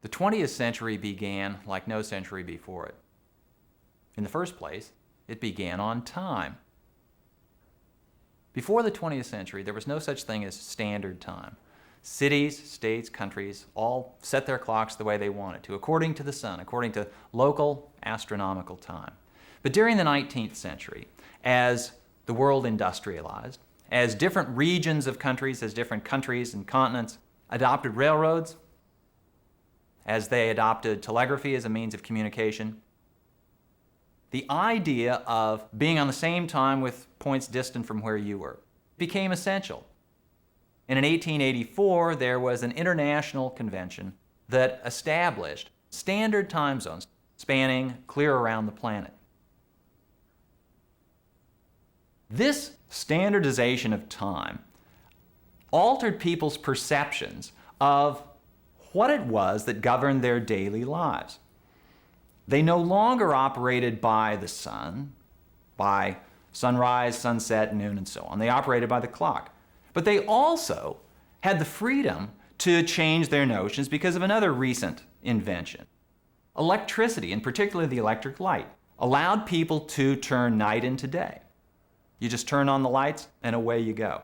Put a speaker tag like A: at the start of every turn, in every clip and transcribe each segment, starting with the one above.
A: The 20th century began like no century before it. In the first place, it began on time. Before the 20th century, there was no such thing as standard time. Cities, states, countries all set their clocks the way they wanted to, according to the sun, according to local astronomical time. But during the 19th century, as the world industrialized, as different regions of countries, as different countries and continents adopted railroads, as they adopted telegraphy as a means of communication, the idea of being on the same time with points distant from where you were became essential. And in 1884, there was an international convention that established standard time zones spanning clear around the planet. This standardization of time altered people's perceptions of what it was that governed their daily lives. They no longer operated by the sun, by sunrise, sunset, noon, and so on. They operated by the clock. But they also had the freedom to change their notions because of another recent invention. Electricity, and particularly the electric light, allowed people to turn night into day. You just turn on the lights and away you go.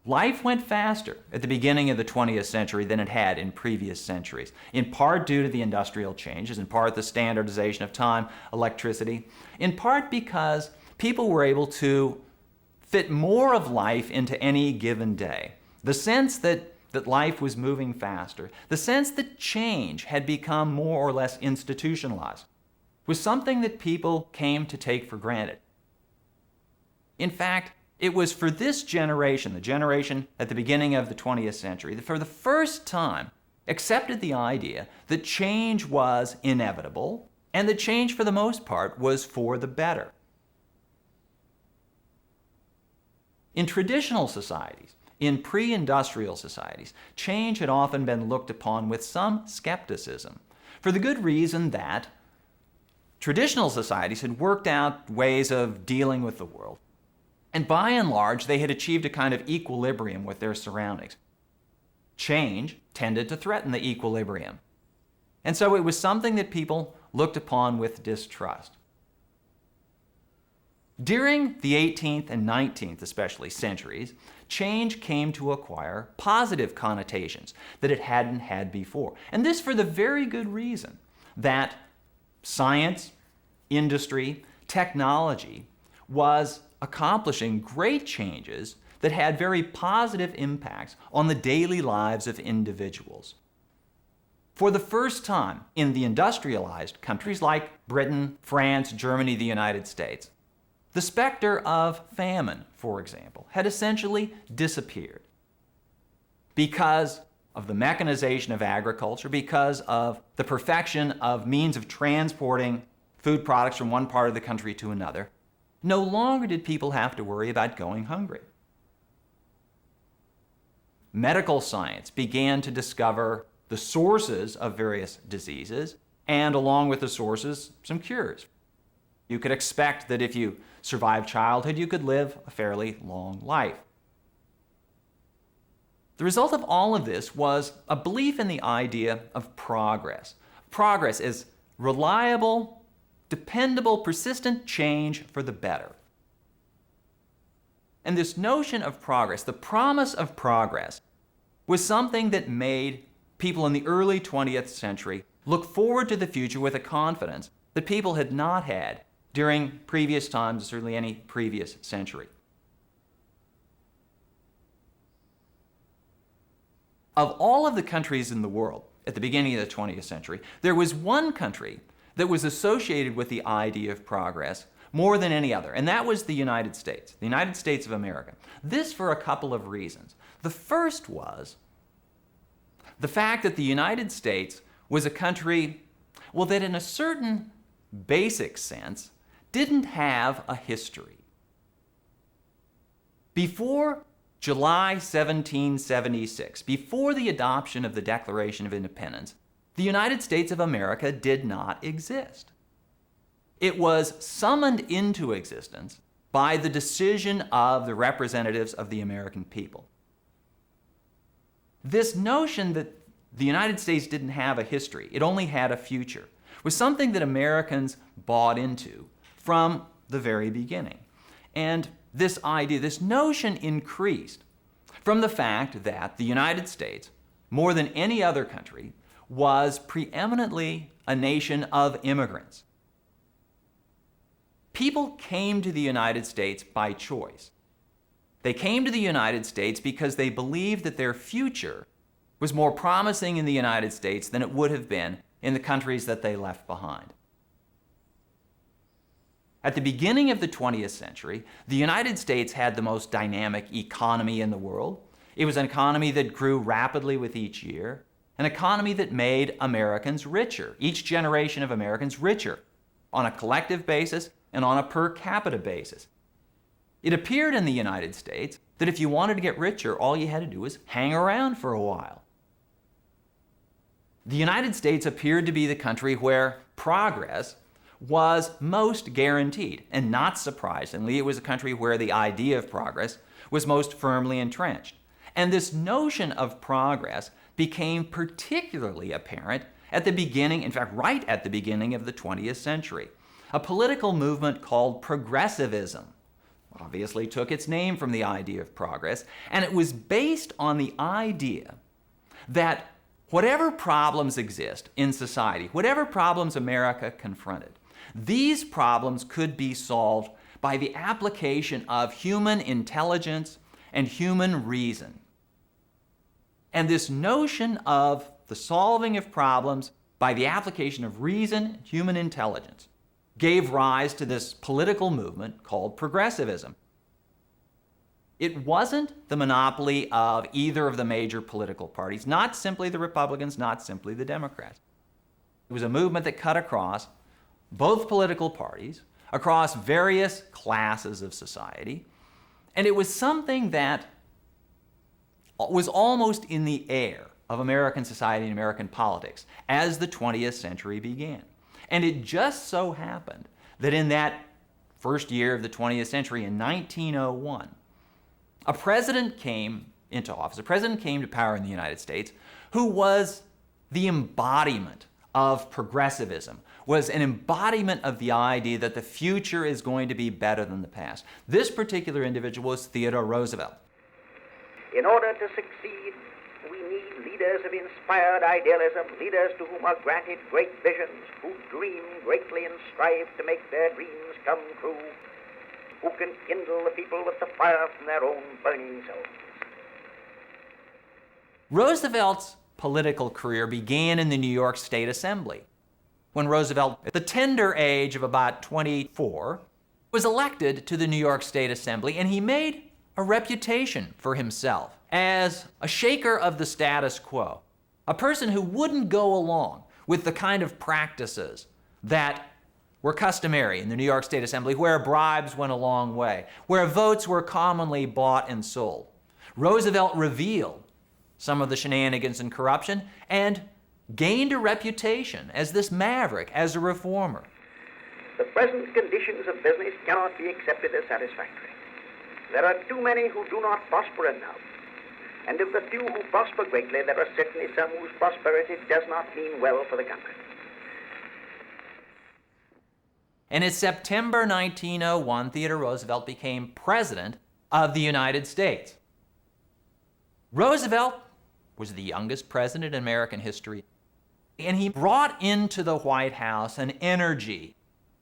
A: Life went faster at the beginning of the 20th century than it had in previous centuries, in part due to the industrial changes, in part the standardization of time, electricity, in part because people were able to fit more of life into any given day. The sense that life was moving faster, the sense that change had become more or less institutionalized, was something that people came to take for granted. In fact, it was for this generation, the generation at the beginning of the 20th century, that for the first time accepted the idea that change was inevitable and that change for the most part was for the better. In traditional societies, in pre-industrial societies, change had often been looked upon with some skepticism, for the good reason that traditional societies had worked out ways of dealing with the world. And by and large, they had achieved a kind of equilibrium with their surroundings. Change tended to threaten the equilibrium. And so it was something that people looked upon with distrust. During the 18th and 19th, especially, centuries, change came to acquire positive connotations that it hadn't had before. And this for the very good reason that science, industry, technology was accomplishing great changes that had very positive impacts on the daily lives of individuals. For the first time in the industrialized countries like Britain, France, Germany, the United States, the specter of famine, for example, had essentially disappeared because of the mechanization of agriculture, because of the perfection of means of transporting food products from one part of the country to another. No longer did people have to worry about going hungry. Medical science began to discover the sources of various diseases, and along with the sources, some cures. You could expect that if you survived childhood, you could live a fairly long life. The result of all of this was a belief in the idea of progress. Progress is reliable, dependable, persistent change for the better. And this notion of progress, the promise of progress, was something that made people in the early 20th century look forward to the future with a confidence that people had not had during previous times, certainly any previous century. Of all of the countries in the world at the beginning of the 20th century, there was one country that was associated with the idea of progress more than any other, and that was the United States of America. This for a couple of reasons. The first was the fact that the United States was a country, well, that in a certain basic sense didn't have a history. Before July 1776, before the adoption of the Declaration of Independence, the United States of America did not exist. It was summoned into existence by the decision of the representatives of the American people. This notion that the United States didn't have a history, it only had a future, was something that Americans bought into from the very beginning. And this idea, this notion increased from the fact that the United States, more than any other country, was preeminently a nation of immigrants. People came to the United States by choice. They came to the United States because they believed that their future was more promising in the United States than it would have been in the countries that they left behind. At the beginning of the 20th century, the United States had the most dynamic economy in the world. It was an economy that grew rapidly with each year, an economy that made Americans richer, each generation of Americans richer, on a collective basis and on a per capita basis. It appeared in the United States that if you wanted to get richer, all you had to do was hang around for a while. The United States appeared to be the country where progress was most guaranteed, and not surprisingly, it was a country where the idea of progress was most firmly entrenched. And this notion of progress became particularly apparent at the beginning, in fact, right at the beginning of the 20th century. A political movement called progressivism obviously took its name from the idea of progress, and it was based on the idea that whatever problems exist in society, whatever problems America confronted, these problems could be solved by the application of human intelligence and human reason. And this notion of the solving of problems by the application of reason and human intelligence gave rise to this political movement called progressivism. It wasn't the monopoly of either of the major political parties, not simply the Republicans, not simply the Democrats. It was a movement that cut across both political parties, across various classes of society, and it was something that was almost in the air of American society and American politics as the 20th century began. And it just so happened that in that first year of the 20th century, in 1901, a president came into office, a president came to power in the United States who was the embodiment of progressivism, was an embodiment of the idea that the future is going to be better than the past. This particular individual was Theodore Roosevelt.
B: In order to succeed, we need leaders of inspired idealism, leaders to whom are granted great visions, who dream greatly and strive to make their dreams come true, who can kindle the people with the fire from their own burning souls.
A: Roosevelt's political career began in the New York State Assembly, when Roosevelt, at the tender age of about 24, was elected to the New York State Assembly, and he made a reputation for himself as a shaker of the status quo, a person who wouldn't go along with the kind of practices that were customary in the New York State Assembly, where bribes went a long way, where votes were commonly bought and sold. Roosevelt revealed some of the shenanigans and corruption and gained a reputation as this maverick, as a reformer.
B: The present conditions of business cannot be accepted as satisfactory. There are too many who do not prosper enough. And of the few who prosper greatly, there are certainly some whose prosperity does not mean well for the country.
A: And in September 1901, Theodore Roosevelt became President of the United States. Roosevelt was the youngest president in American history, and he brought into the White House an energy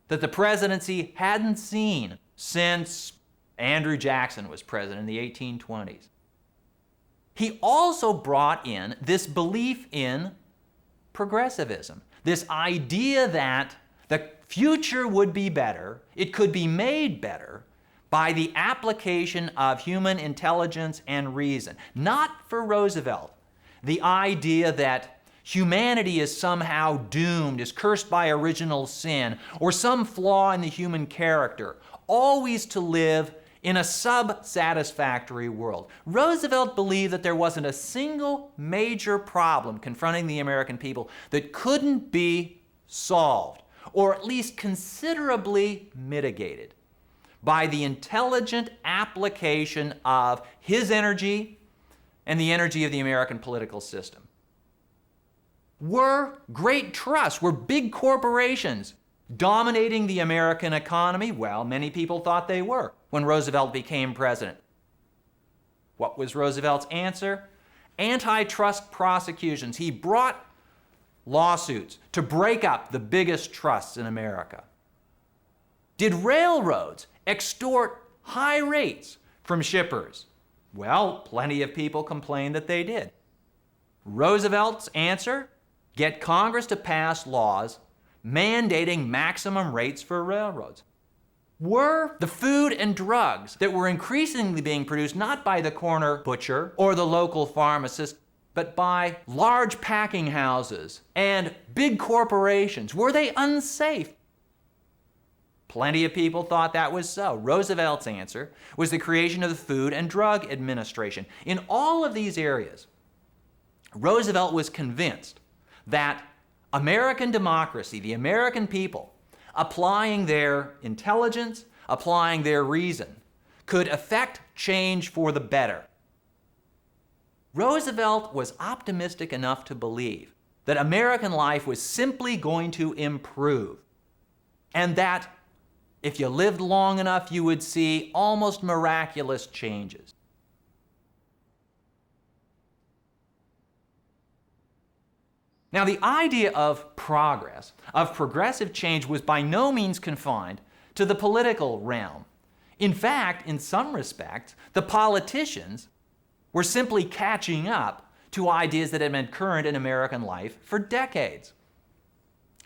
A: that the presidency hadn't seen since Andrew Jackson was president in the 1820s. He also brought in this belief in progressivism, this idea that the future would be better, it could be made better by the application of human intelligence and reason. Not for Roosevelt, the idea that humanity is somehow doomed, is cursed by original sin, or some flaw in the human character, always to live in a sub-satisfactory world. Roosevelt believed that there wasn't a single major problem confronting the American people that couldn't be solved, or at least considerably mitigated, by the intelligent application of his energy and the energy of the American political system? Were great trusts, were big corporations dominating the American economy? Well, many people thought they were when Roosevelt became president. What was Roosevelt's answer? Antitrust prosecutions. He brought lawsuits to break up the biggest trusts in America. Did railroads extort high rates from shippers? Well, plenty of people complained that they did. Roosevelt's answer? Get Congress to pass laws mandating maximum rates for railroads. Were the food and drugs that were increasingly being produced not by the corner butcher or the local pharmacist, but by large packing houses and big corporations, were they unsafe? Plenty of people thought that was so. Roosevelt's answer was the creation of the Food and Drug Administration. In all of these areas, Roosevelt was convinced that American democracy, the American people, applying their intelligence, applying their reason, could effect change for the better. Roosevelt was optimistic enough to believe that American life was simply going to improve, and that if you lived long enough, you would see almost miraculous changes. Now, the idea of progress, of progressive change, was by no means confined to the political realm. In fact, in some respects, the politicians were simply catching up to ideas that had been current in American life for decades.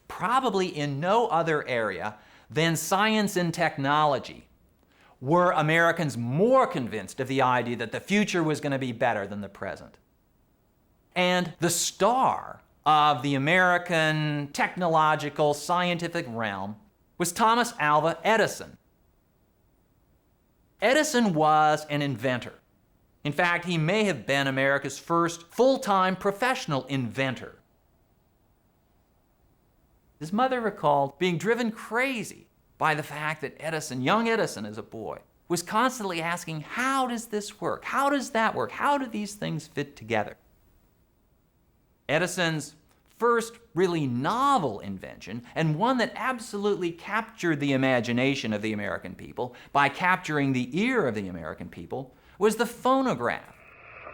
A: Probably in no other area than science and technology were Americans more convinced of the idea that the future was going to be better than the present. And the star of the American technological scientific realm was Thomas Alva Edison. Edison was an inventor. In fact, he may have been America's first full-time professional inventor. His mother recalled being driven crazy by the fact that Edison, young Edison as a boy, was constantly asking, how does this work? How does that work? How do these things fit together? Edison's first really novel invention, and one that absolutely captured the imagination of the American people by capturing the ear of the American people, was the phonograph.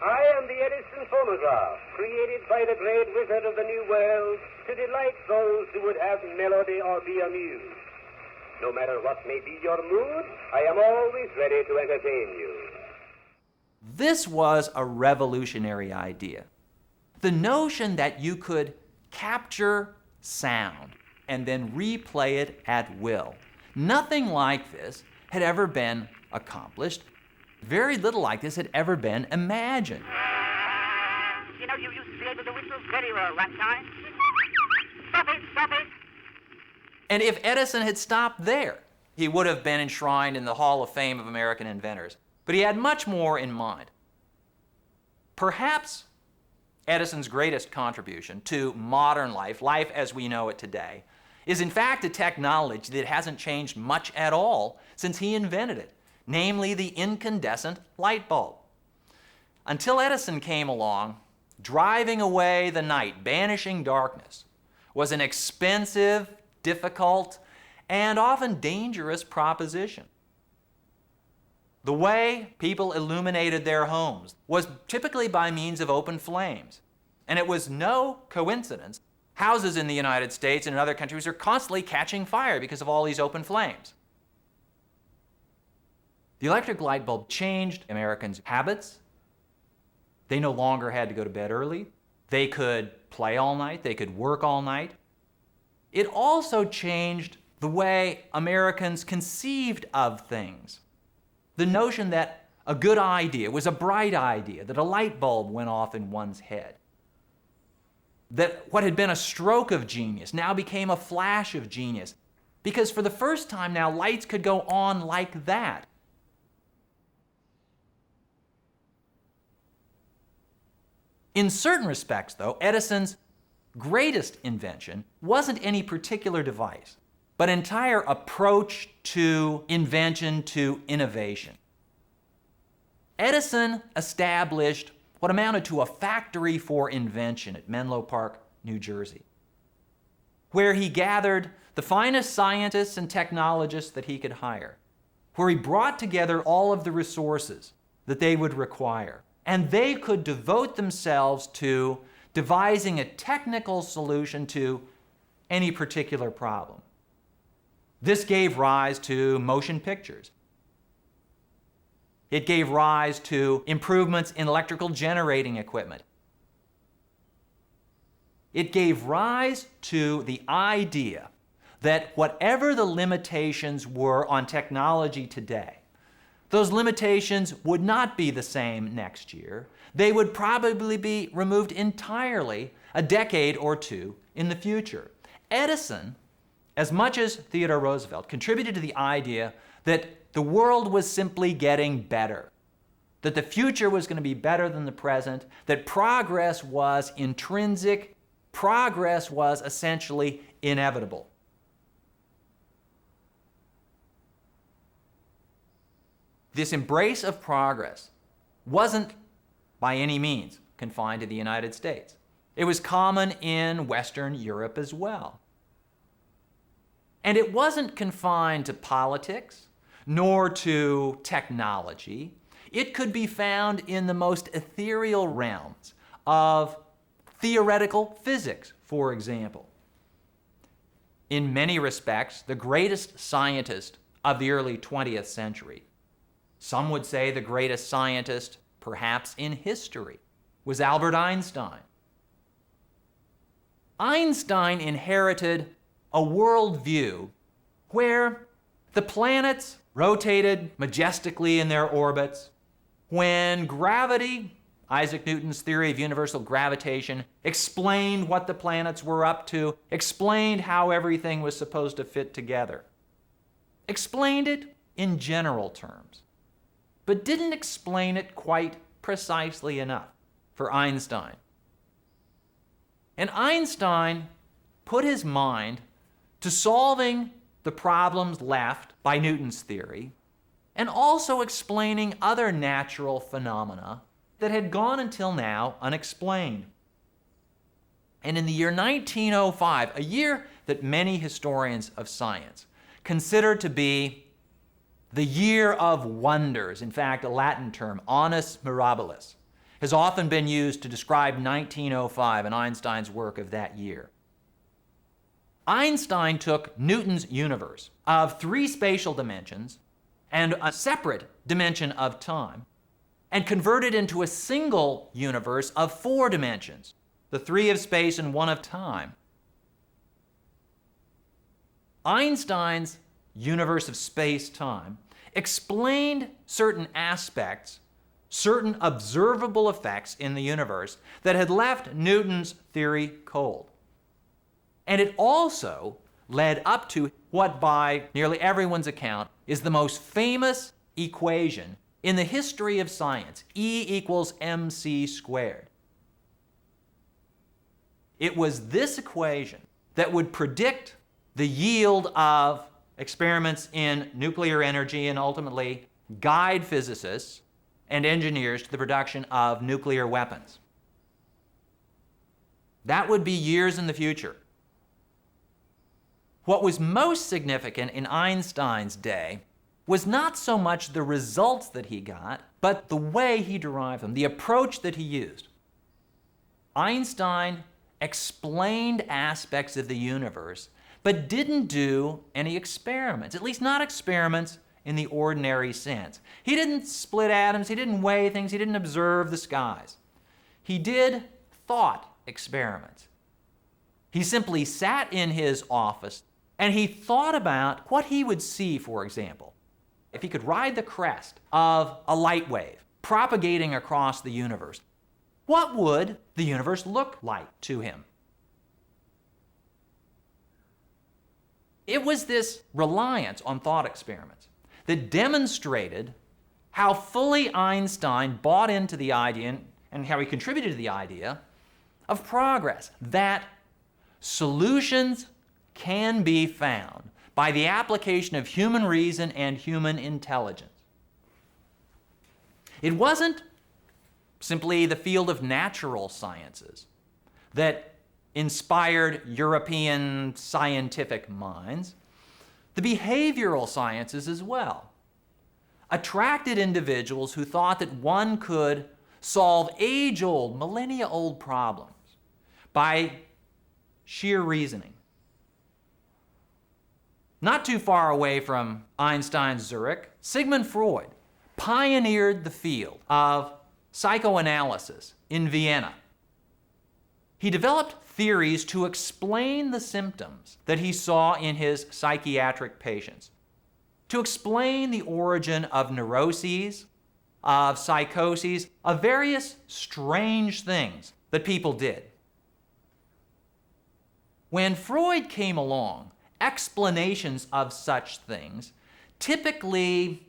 C: I am the Edison phonograph, created by the great wizard of the New World to delight those who would have melody or be amused. No matter what may be your mood, I am always ready to entertain you.
A: This was a revolutionary idea. The notion that you could capture sound and then replay it at will. Nothing like this had ever been accomplished. Very little like this had ever been imagined.
B: You know, you used to be able to whistle very well one time. Stop it, stop it.
A: And if Edison had stopped there, he would have been enshrined in the Hall of Fame of American inventors. But he had much more in mind. Perhaps Edison's greatest contribution to modern life, life as we know it today, is in fact a technology that hasn't changed much at all since he invented it, namely the incandescent light bulb. Until Edison came along, driving away the night, banishing darkness, was an expensive, difficult, and often dangerous proposition. The way people illuminated their homes was typically by means of open flames. And it was no coincidence. Houses in the United States and in other countries are constantly catching fire because of all these open flames. The electric light bulb changed Americans' habits. They no longer had to go to bed early. They could play all night. They could work all night. It also changed the way Americans conceived of things. The notion that a good idea was a bright idea, that a light bulb went off in one's head. That what had been a stroke of genius now became a flash of genius. Because for the first time now, lights could go on like that. In certain respects, though, Edison's greatest invention wasn't any particular device, but entire approach to invention, to innovation. Edison established what amounted to a factory for invention at Menlo Park, New Jersey, where he gathered the finest scientists and technologists that he could hire, where he brought together all of the resources that they would require, and they could devote themselves to devising a technical solution to any particular problem. This gave rise to motion pictures. It gave rise to improvements in electrical generating equipment. It gave rise to the idea that whatever the limitations were on technology today, those limitations would not be the same next year. They would probably be removed entirely a decade or two in the future. Edison, as much as Theodore Roosevelt, contributed to the idea that the world was simply getting better, that the future was going to be better than the present, that progress was intrinsic, progress was essentially inevitable. This embrace of progress wasn't by any means confined to the United States. It was common in Western Europe as well. And it wasn't confined to politics, nor to technology. It could be found in the most ethereal realms of theoretical physics, for example. In many respects, the greatest scientist of the early 20th century, some would say the greatest scientist perhaps in history, was Albert Einstein. Einstein inherited a worldview where the planets rotated majestically in their orbits, when gravity, Isaac Newton's theory of universal gravitation, explained what the planets were up to, explained how everything was supposed to fit together. Explained it in general terms, but didn't explain it quite precisely enough for Einstein. And Einstein put his mind to solving the problems left by Newton's theory, and also explaining other natural phenomena that had gone until now unexplained. And in the year 1905, a year that many historians of science consider to be the year of wonders, in fact, a Latin term, annus mirabilis, has often been used to describe 1905 and Einstein's work of that year. Einstein took Newton's universe of 3 spatial dimensions and a separate dimension of time and converted into a single universe of 4 dimensions, the 3 of space and 1 of time. Einstein's universe of space-time explained certain aspects, certain observable effects in the universe that had left Newton's theory cold. And it also led up to what, by nearly everyone's account, is the most famous equation in the history of science, E equals mc squared. It was this equation that would predict the yield of experiments in nuclear energy and ultimately guide physicists and engineers to the production of nuclear weapons. That would be years in the future. What was most significant in Einstein's day was not so much the results that he got, but the way he derived them, the approach that he used. Einstein explained aspects of the universe, but didn't do any experiments, at least not experiments in the ordinary sense. He didn't split atoms, he didn't weigh things, he didn't observe the skies. He did thought experiments. He simply sat in his office and he thought about what he would see, for example, if he could ride the crest of a light wave propagating across the universe. What would the universe look like to him? It was this reliance on thought experiments that demonstrated how fully Einstein bought into the idea and how he contributed to the idea of progress, that solutions can be found by the application of human reason and human intelligence. It wasn't simply the field of natural sciences that inspired European scientific minds. The behavioral sciences as well attracted individuals who thought that one could solve age-old, millennia-old problems by sheer reasoning. Not too far away from Einstein's Zurich, Sigmund Freud pioneered the field of psychoanalysis in Vienna. He developed theories to explain the symptoms that he saw in his psychiatric patients, to explain the origin of neuroses, of psychoses, of various strange things that people did. When Freud came along, explanations of such things typically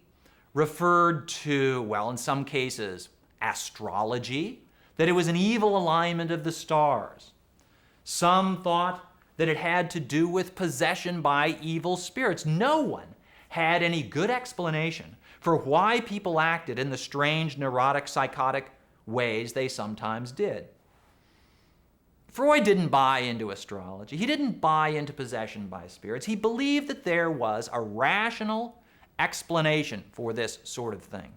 A: referred to, well, in some cases, astrology, that it was an evil alignment of the stars. Some thought that it had to do with possession by evil spirits. No one had any good explanation for why people acted in the strange, neurotic, psychotic ways they sometimes did. Freud didn't buy into astrology. He didn't buy into possession by spirits. He believed that there was a rational explanation for this sort of thing.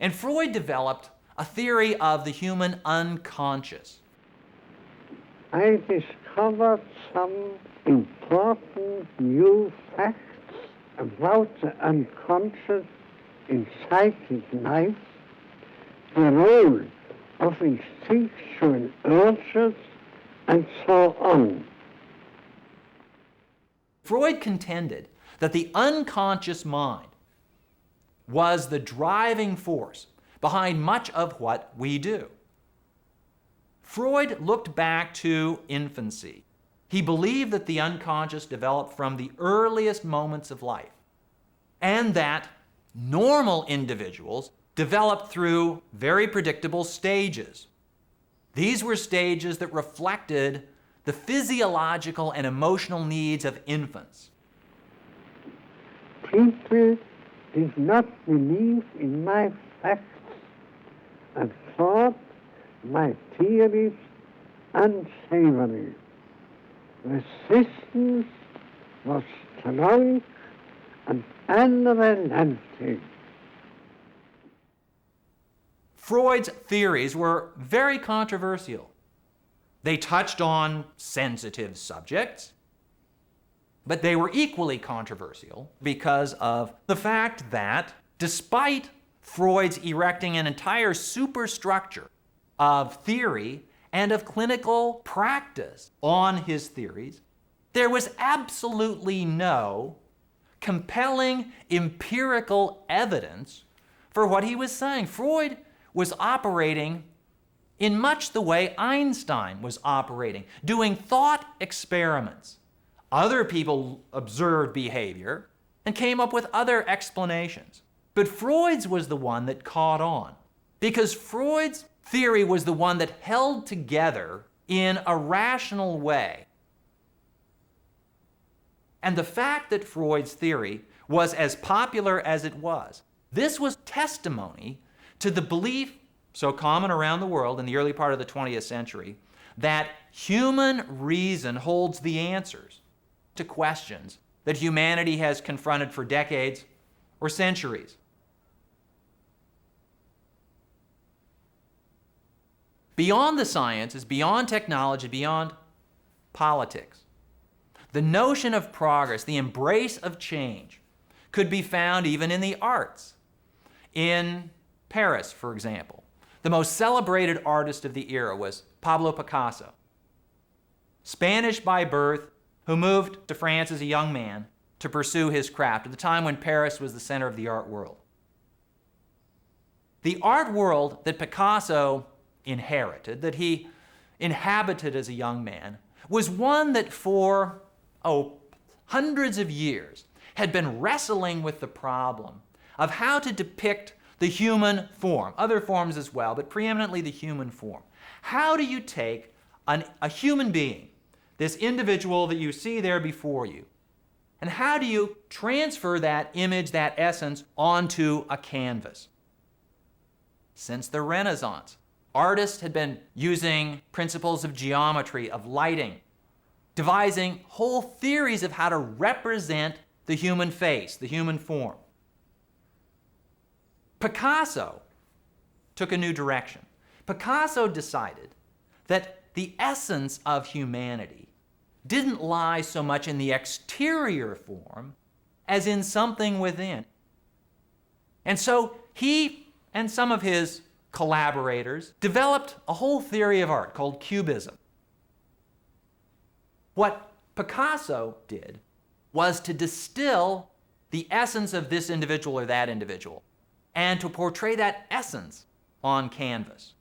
A: And Freud developed a theory of the human unconscious.
D: I discovered some important new facts about the unconscious in psychic life, the role of instinctual urges, and so on.
A: Freud contended that the unconscious mind was the driving force behind much of what we do. Freud looked back to infancy. He believed that the unconscious developed from the earliest moments of life, and that normal individuals developed through very predictable stages. These were stages that reflected the physiological and emotional needs of infants.
D: People did not believe in my facts and thought my theories unsavory. Resistance was strong and unrelenting.
A: Freud's theories were very controversial. They touched on sensitive subjects, but they were equally controversial because of the fact that despite Freud's erecting an entire superstructure of theory and of clinical practice on his theories, there was absolutely no compelling empirical evidence for what he was saying. Freud was operating in much the way Einstein was operating, doing thought experiments. Other people observed behavior and came up with other explanations. But Freud's was the one that caught on, because Freud's theory was the one that held together in a rational way. And the fact that Freud's theory was as popular as it was, this was testimony to the belief, so common around the world in the early part of the 20th century, that human reason holds the answers to questions that humanity has confronted for decades or centuries. Beyond the sciences, beyond technology, beyond politics, the notion of progress, the embrace of change, could be found even in the arts. In Paris, for example, the most celebrated artist of the era was Pablo Picasso. Spanish by birth, who moved to France as a young man to pursue his craft at the time when Paris was the center of the art world. The art world that Picasso inherited, that he inhabited as a young man, was one that for, hundreds of years had been wrestling with the problem of how to depict the human form, other forms as well, but preeminently the human form. How do you take a human being, this individual that you see there before you, and how do you transfer that image, that essence, onto a canvas? since the Renaissance. Artists had been using principles of geometry, of lighting, devising whole theories of how to represent the human face, the human form. Picasso took a new direction. Picasso decided that the essence of humanity didn't lie so much in the exterior form as in something within. And so he and some of his collaborators developed a whole theory of art called Cubism. What Picasso did was to distill the essence of this individual or that individual and to portray that essence on canvas.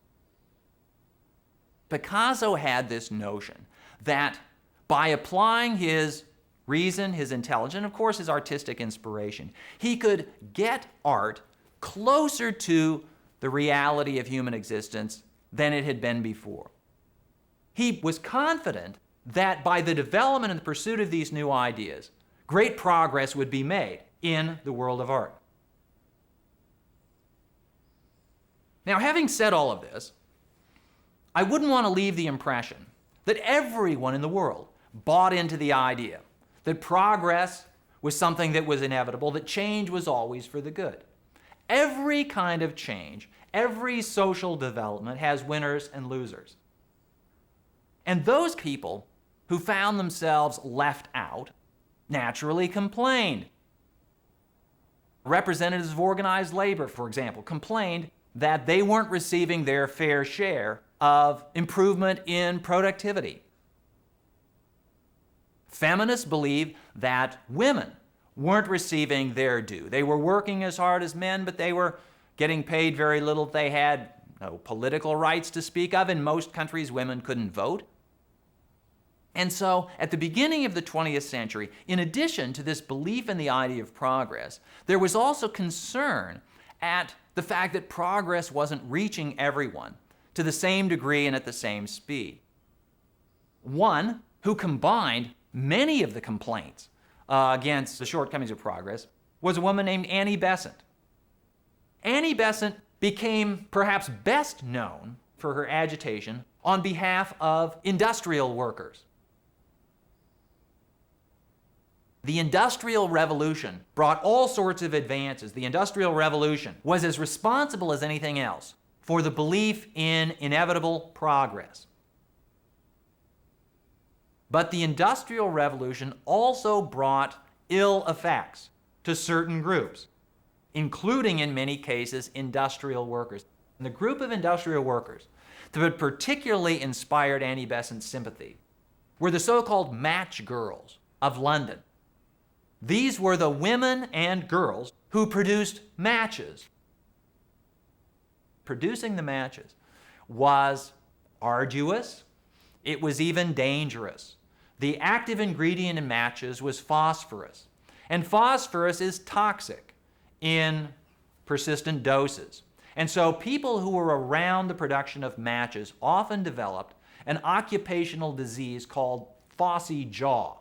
A: Picasso had this notion that by applying his reason, his intelligence, and of course his artistic inspiration, he could get art closer to the reality of human existence than it had been before. He was confident that by the development and the pursuit of these new ideas, great progress would be made in the world of art. Now, having said all of this, I wouldn't want to leave the impression that everyone in the world bought into the idea that progress was something that was inevitable, that change was always for the good. Every kind of change, every social development has winners and losers. And those people who found themselves left out naturally complained. Representatives of organized labor, for example, complained that they weren't receiving their fair share of improvement in productivity. Feminists believed that women weren't receiving their due. They were working as hard as men, but they were getting paid very little. They had no political rights to speak of. In most countries, women couldn't vote. And so, at the beginning of the 20th century, in addition to this belief in the idea of progress, there was also concern at the fact that progress wasn't reaching everyone to the same degree and at the same speed. One who combined many of the complaints against the shortcomings of progress was a woman named Annie Besant. Annie Besant became perhaps best known for her agitation on behalf of industrial workers. The Industrial Revolution brought all sorts of advances. The Industrial Revolution was as responsible as anything else for the belief in inevitable progress. But the Industrial Revolution also brought ill effects to certain groups, including, in many cases, industrial workers. And the group of industrial workers that particularly inspired Annie Besant's sympathy were the so-called match girls of London. These were the women and girls who produced matches. Producing the matches was arduous. It was even dangerous. The active ingredient in matches was phosphorus. And phosphorus is toxic in persistent doses. And so people who were around the production of matches often developed an occupational disease called phossy jaw.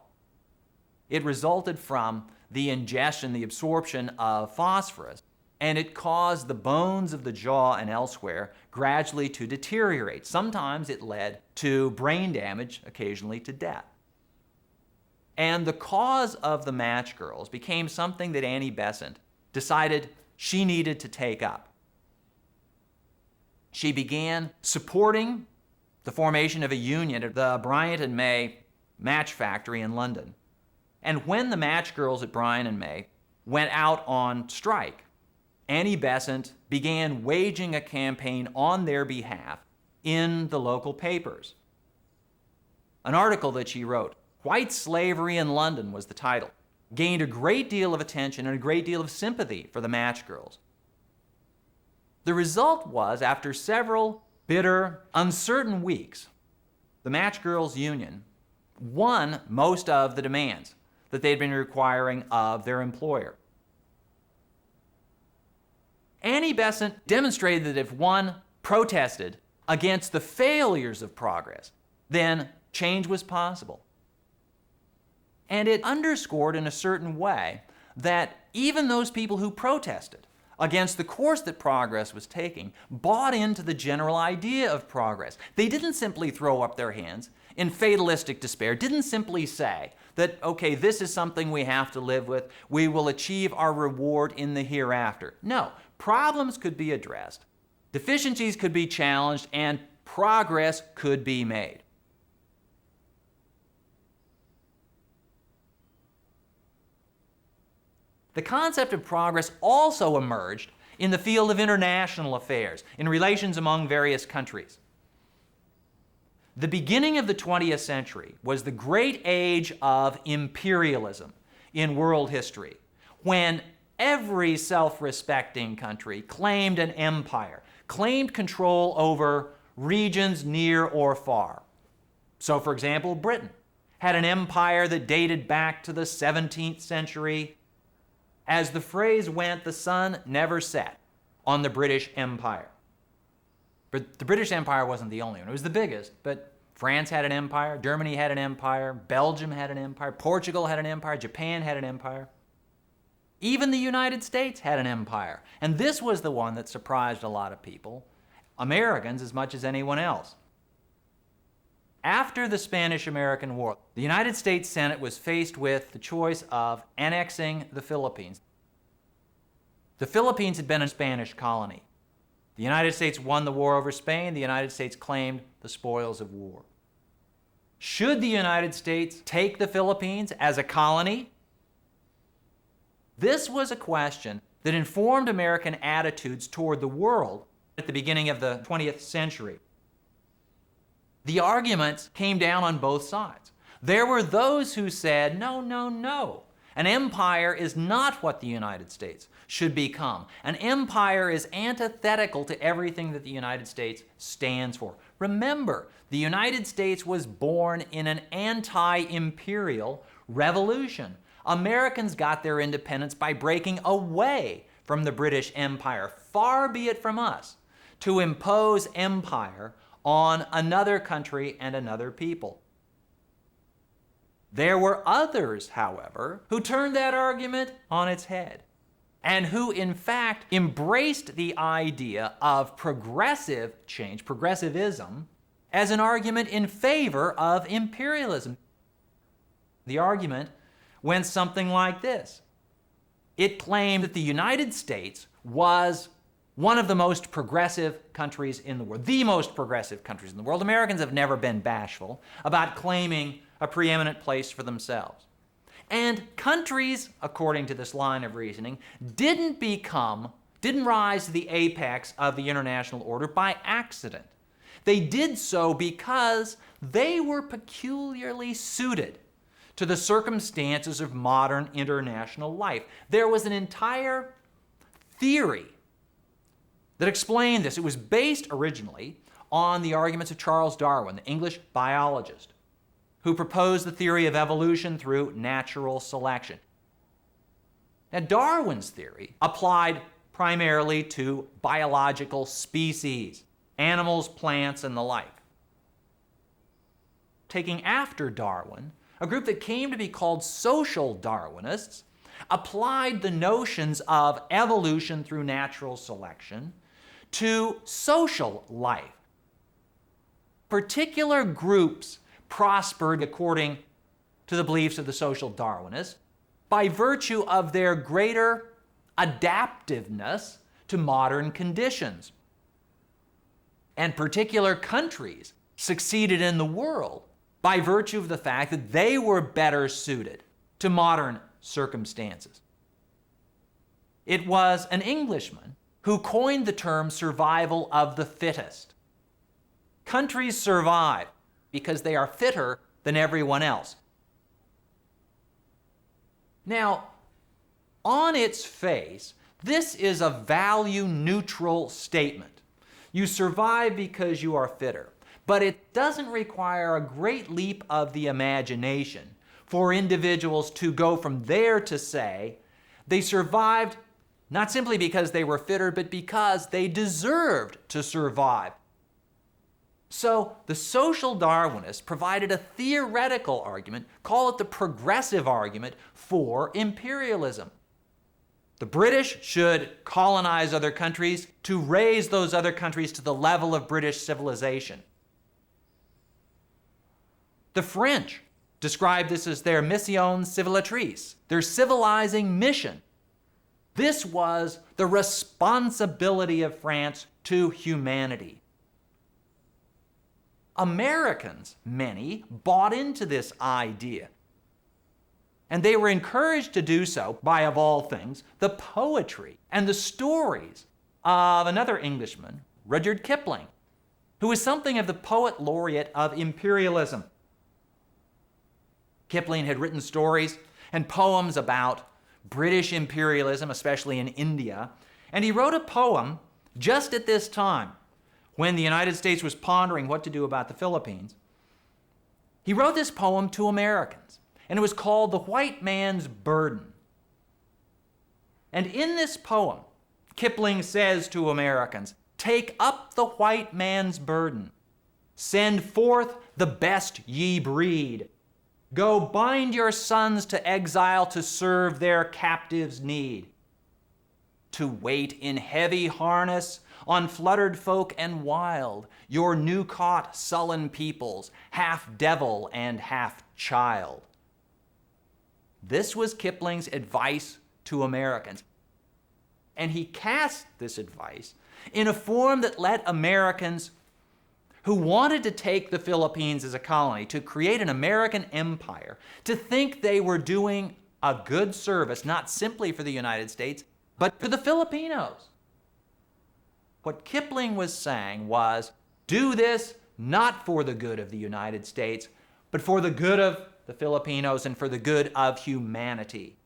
A: It resulted from the ingestion, the absorption of phosphorus, and it caused the bones of the jaw and elsewhere gradually to deteriorate. Sometimes it led to brain damage, occasionally to death. And the cause of the match girls became something that Annie Besant decided she needed to take up. She began supporting the formation of a union at the Bryant and May match factory in London. And when the match girls at Bryant and May went out on strike, Annie Besant began waging a campaign on their behalf in the local papers. An article that she wrote, "White Slavery in London" was the title, gained a great deal of attention and a great deal of sympathy for the match girls. The result was, after several bitter, uncertain weeks, the Match Girls Union won most of the demands that they'd been requiring of their employer. Annie Besant demonstrated that if one protested against the failures of progress, then change was possible. And it underscored in a certain way that even those people who protested against the course that progress was taking, bought into the general idea of progress. They didn't simply throw up their hands in fatalistic despair, didn't simply say that, okay, this is something we have to live with, we will achieve our reward in the hereafter. No, problems could be addressed, deficiencies could be challenged, and progress could be made. The concept of progress also emerged in the field of international affairs, in relations among various countries. The beginning of the 20th century was the great age of imperialism in world history, when every self-respecting country claimed an empire, claimed control over regions near or far. So, for example, Britain had an empire that dated back to the 17th century. As the phrase went, the sun never set on the British Empire. But the British Empire wasn't the only one. It was the biggest, but France had an empire, Germany had an empire, Belgium had an empire, Portugal had an empire, Japan had an empire. Even the United States had an empire. And this was the one that surprised a lot of people, Americans as much as anyone else. After the Spanish-American War, the United States Senate was faced with the choice of annexing the Philippines. The Philippines had been a Spanish colony. The United States won the war over Spain. The United States claimed the spoils of war. Should the United States take the Philippines as a colony? This was a question that informed American attitudes toward the world at the beginning of the 20th century. The arguments came down on both sides. There were those who said, no, no, no. An empire is not what the United States should become. An empire is antithetical to everything that the United States stands for. Remember, the United States was born in an anti-imperial revolution. Americans got their independence by breaking away from the British Empire. Far be it from us to impose empire on another country and another people. There were others, however, who turned that argument on its head and who, in fact, embraced the idea of progressive change, progressivism, as an argument in favor of imperialism. The argument went something like this. It claimed that the United States was one of the most progressive countries in the world, the most progressive countries in the world. Americans have never been bashful about claiming a preeminent place for themselves. And countries, according to this line of reasoning, didn't rise to the apex of the international order by accident. They did so because they were peculiarly suited to the circumstances of modern international life. There was an entire theory that explained this. It was based originally on the arguments of Charles Darwin, the English biologist, who proposed the theory of evolution through natural selection. Now, Darwin's theory applied primarily to biological species, animals, plants, and the like. Taking after Darwin, a group that came to be called social Darwinists applied the notions of evolution through natural selection to social life. Particular groups prospered according to the beliefs of the social Darwinists by virtue of their greater adaptiveness to modern conditions. And particular countries succeeded in the world by virtue of the fact that they were better suited to modern circumstances. It was an Englishman who coined the term survival of the fittest. Countries survive because they are fitter than everyone else. Now, on its face, this is a value-neutral statement. You survive because you are fitter. But it doesn't require a great leap of the imagination for individuals to go from there to say they survived not simply because they were fitter, but because they deserved to survive. So the social Darwinists provided a theoretical argument, call it the progressive argument, for imperialism. The British should colonize other countries to raise those other countries to the level of British civilization. The French described this as their mission civilisatrice, their civilizing mission. This was the responsibility of France to humanity. Americans, many, bought into this idea. And they were encouraged to do so by, of all things, the poetry and the stories of another Englishman, Rudyard Kipling, who was something of the poet laureate of imperialism. Kipling had written stories and poems about British imperialism, especially in India, and he wrote a poem just at this time when the United States was pondering what to do about the Philippines. He wrote this poem to Americans, and it was called The White Man's Burden. And in this poem, Kipling says to Americans, "Take up the white man's burden. Send forth the best ye breed. Go bind your sons to exile to serve their captives' need. To wait in heavy harness on fluttered folk and wild, your new-caught sullen peoples, half devil and half child." This was Kipling's advice to Americans. And he cast this advice in a form that let Americans who wanted to take the Philippines as a colony, to create an American empire, to think they were doing a good service, not simply for the United States, but for the Filipinos. What Kipling was saying was, do this not for the good of the United States, but for the good of the Filipinos and for the good of humanity.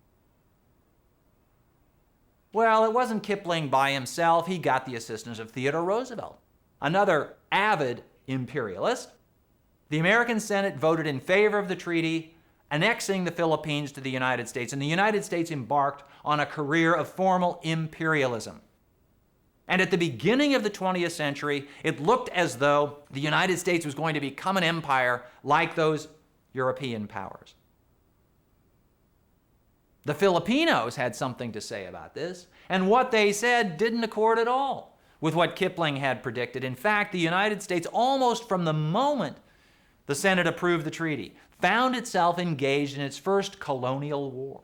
A: Well, it wasn't Kipling by himself. He got the assistance of Theodore Roosevelt, another avid imperialist. The American Senate voted in favor of the treaty, annexing the Philippines to the United States, and the United States embarked on a career of formal imperialism. And at the beginning of the 20th century, it looked as though the United States was going to become an empire like those European powers. The Filipinos had something to say about this, and what they said didn't accord at all with what Kipling had predicted. In fact, the United States, almost from the moment the Senate approved the treaty, found itself engaged in its first colonial war.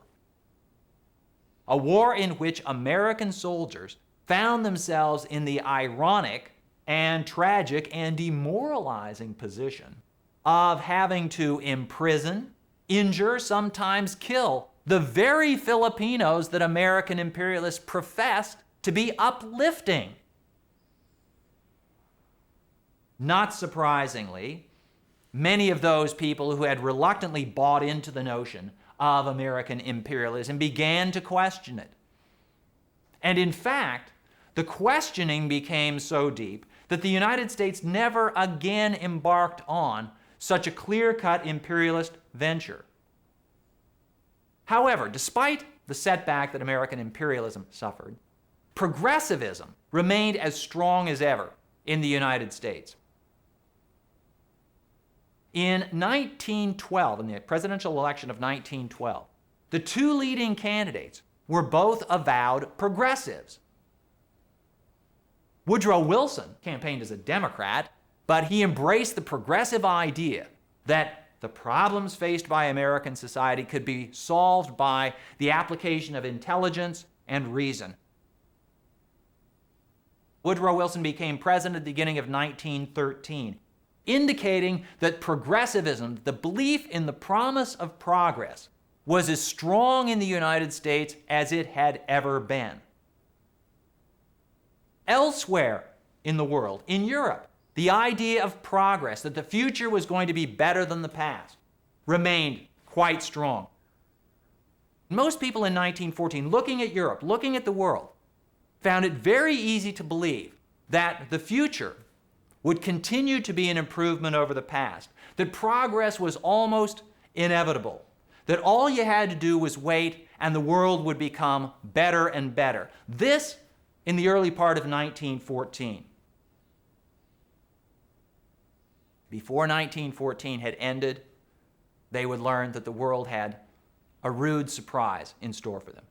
A: A war in which American soldiers found themselves in the ironic and tragic and demoralizing position of having to imprison, injure, sometimes kill the very Filipinos that American imperialists professed to be uplifting. Not surprisingly, many of those people who had reluctantly bought into the notion of American imperialism began to question it. And in fact, the questioning became so deep that the United States never again embarked on such a clear-cut imperialist venture. However, despite the setback that American imperialism suffered, progressivism remained as strong as ever in the United States. In 1912, in the presidential election of 1912, the two leading candidates were both avowed progressives. Woodrow Wilson campaigned as a Democrat, but he embraced the progressive idea that the problems faced by American society could be solved by the application of intelligence and reason. Woodrow Wilson became president at the beginning of 1913, indicating that progressivism, the belief in the promise of progress, was as strong in the United States as it had ever been. Elsewhere in the world, in Europe, the idea of progress, that the future was going to be better than the past, remained quite strong. Most people in 1914, looking at Europe, looking at the world, found it very easy to believe that the future would continue to be an improvement over the past, that progress was almost inevitable, that all you had to do was wait and the world would become better and better. This in the early part of 1914. Before 1914 had ended, they would learn that the world had a rude surprise in store for them.